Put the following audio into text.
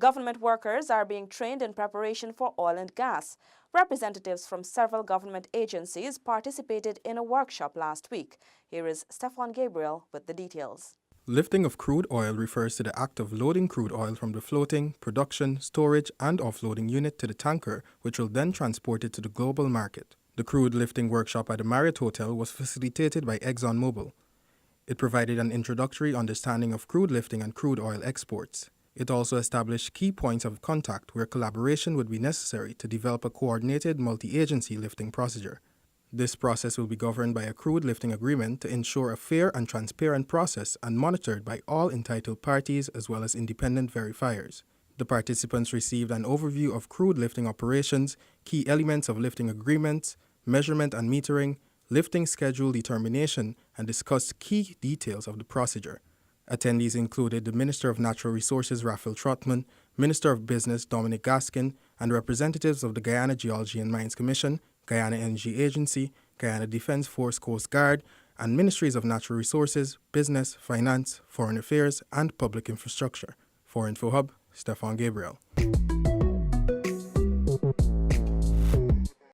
Government workers are being trained in preparation for oil and gas. Representatives from several government agencies participated in a workshop last week. Here is Stefan Gabriel with the details. Lifting of crude oil refers to the act of loading crude oil from the floating, production, storage, and offloading unit to the tanker, which will then transport it to the global market. The crude lifting workshop at the Marriott Hotel was facilitated by ExxonMobil. It provided an introductory understanding of crude lifting and crude oil exports. It also established key points of contact where collaboration would be necessary to develop a coordinated multi-agency lifting procedure. This process will be governed by a crude lifting agreement to ensure a fair and transparent process and monitored by all entitled parties as well as independent verifiers. The participants received an overview of crude lifting operations, key elements of lifting agreements, measurement and metering, lifting schedule determination, and discussed key details of the procedure. Attendees included the Minister of Natural Resources Raphael Trotman, Minister of Business Dominic Gaskin, and representatives of the Guyana Geology and Mines Commission, Guyana Energy Agency, Guyana Defence Force Coast Guard, and Ministries of Natural Resources, Business, Finance, Foreign Affairs, and Public Infrastructure. For InfoHub, Stefan Gabriel.